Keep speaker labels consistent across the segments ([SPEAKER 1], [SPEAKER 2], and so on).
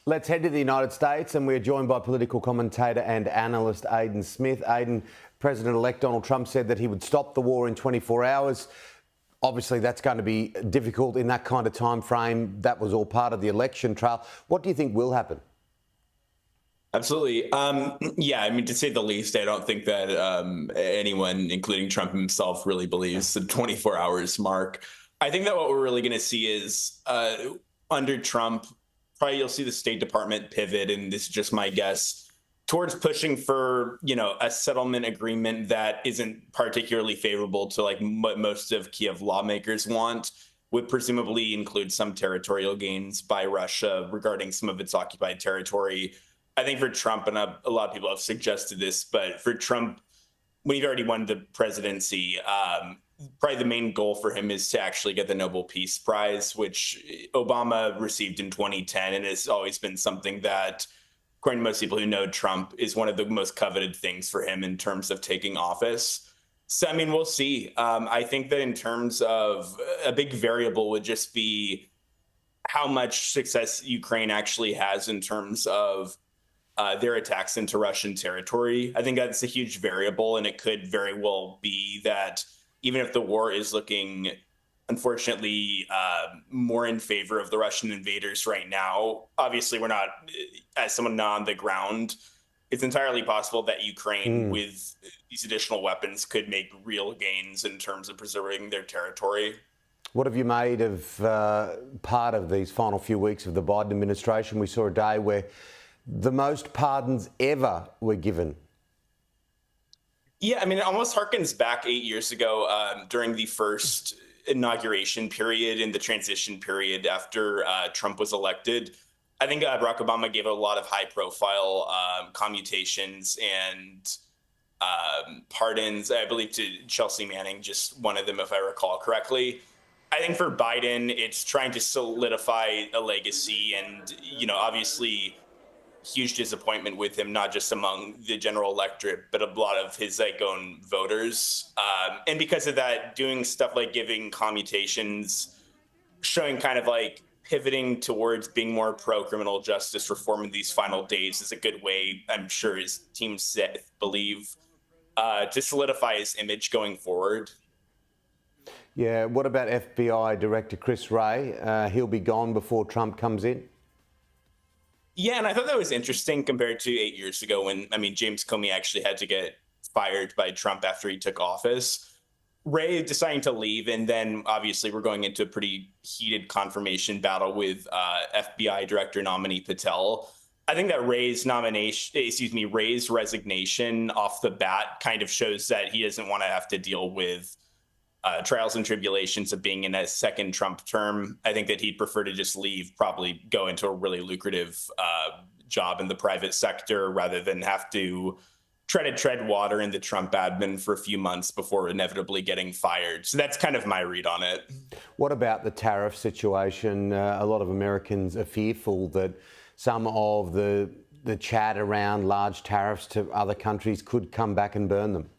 [SPEAKER 1] Let's head to the United States, and we're joined by political commentator and analyst Aidan Smith. Aidan, President-elect Donald Trump said that he would stop the war in 24 hours. Obviously, that's going to be difficult in that kind of time frame. That was all part of the election trail. What do you think will happen?
[SPEAKER 2] Absolutely. Yeah, I mean, to say the least, I don't think that anyone, including Trump himself, really believes the 24 hours mark. I think that what we're really going to see is under Trump, probably you'll see the State Department pivot, and this is just my guess, towards pushing for, a settlement agreement that isn't particularly favorable to like what most of Kiev lawmakers want, would presumably include some territorial gains by Russia regarding some of its occupied territory. I think for Trump, and a lot of people have suggested this, but for Trump, when he's already won the presidency, probably the main goal for him is to actually get the Nobel Peace Prize, which Obama received in 2010. And it's always been something that, according to most people who know Trump, is one of the most coveted things for him in terms of taking office. So, I mean, we'll see. I think that in terms of a big variable would just be how much success Ukraine actually has in terms of their attacks into Russian territory. I think that's a huge variable, and it could very well be that even if the war is looking, unfortunately, more in favor of the Russian invaders right now, obviously we're not, as someone not on the ground, it's entirely possible that Ukraine, with these additional weapons, could make real gains in terms of preserving their territory.
[SPEAKER 1] What have you made of part of these final few weeks of the Biden administration? We saw a day where the most pardons ever were given.
[SPEAKER 2] Yeah, I mean, it almost harkens back 8 years ago during the first inauguration period and the transition period after Trump was elected. I think Barack Obama gave a lot of high-profile commutations and pardons, I believe, to Chelsea Manning, just one of them, if I recall correctly. I think for Biden, it's trying to solidify a legacy and, obviously huge disappointment with him, not just among the general electorate, but a lot of his own voters. And because of that, doing stuff like giving commutations, showing kind of like pivoting towards being more pro-criminal justice reform in these final days is a good way, I'm sure his team believe, to solidify his image going forward.
[SPEAKER 1] Yeah, what about FBI Director Chris Wray? He'll be gone before Trump comes in.
[SPEAKER 2] Yeah, and I thought that was interesting compared to 8 years ago when, James Comey actually had to get fired by Trump after he took office. Wray deciding to leave, and then obviously we're going into a pretty heated confirmation battle with FBI Director nominee Patel. I think that Wray's resignation off the bat kind of shows that he doesn't want to have to deal with trials and tribulations of being in a second Trump term. I think that he'd prefer to just leave, probably go into a really lucrative job in the private sector rather than have to try to tread water in the Trump admin for a few months before inevitably getting fired. So that's kind of my read on it.
[SPEAKER 1] What about the tariff situation? A lot of Americans are fearful that some of the chat around large tariffs to other countries could come back and burn them.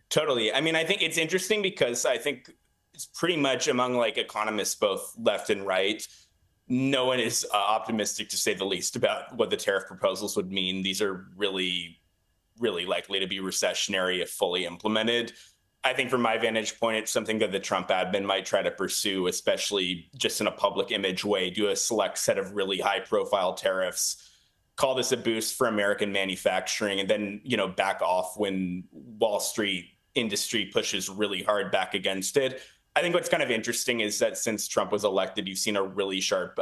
[SPEAKER 2] Totally. I mean, I think it's interesting because I think it's pretty much among economists, both left and right, no one is optimistic, to say the least, about what the tariff proposals would mean. These are really, really likely to be recessionary if fully implemented. I think from my vantage point, it's something that the Trump admin might try to pursue, especially just in a public image way, do a select set of really high profile tariffs, call this a boost for American manufacturing, and then, back off when Wall Street industry pushes really hard back against it. I think what's kind of interesting is that since Trump was elected, you've seen a really sharp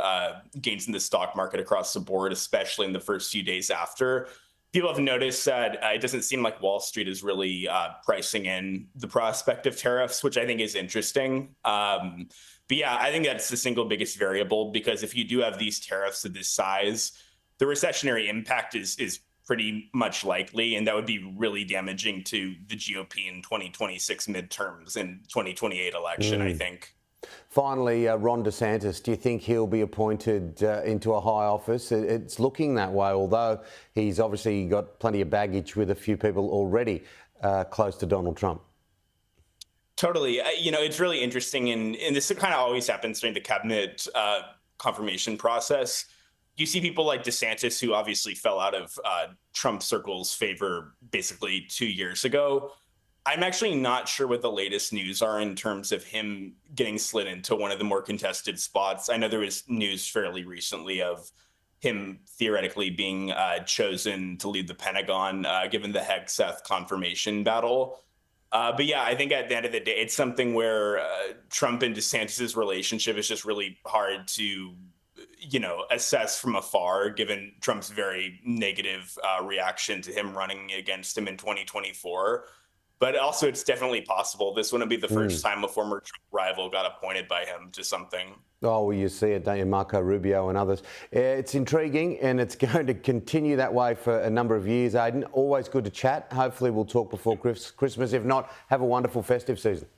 [SPEAKER 2] gains in the stock market across the board, especially in the first few days after. People have noticed that it doesn't seem like Wall Street is really pricing in the prospect of tariffs, which I think is interesting. But yeah, I think that's the single biggest variable, because if you do have these tariffs of this size, the recessionary impact is pretty much likely, and that would be really damaging to the GOP in 2026 midterms and 2028 election, I think.
[SPEAKER 1] Finally, Ron DeSantis, do you think he'll be appointed into a high office? It's looking that way, although he's obviously got plenty of baggage with a few people already close to Donald Trump.
[SPEAKER 2] Totally. It's really interesting, and this kind of always happens during the cabinet confirmation process. you see people like DeSantis, who obviously fell out of Trump circle's favor basically 2 years ago. I'm actually not sure what the latest news are in terms of him getting slid into one of the more contested spots. I know there was news fairly recently of him theoretically being chosen to lead the Pentagon, given the Hegseth confirmation battle. But yeah, I think at the end of the day, it's something where Trump and DeSantis's relationship is just really hard to, assess from afar, given Trump's very negative reaction to him running against him in 2024. But also, it's definitely possible this wouldn't be the first time a former Trump rival got appointed by him to something.
[SPEAKER 1] Oh, well, you see it, don't you? Marco Rubio and others. It's intriguing, and it's going to continue that way for a number of years, Aidan. Always good to chat. Hopefully we'll talk before Christmas. If not, have a wonderful festive season.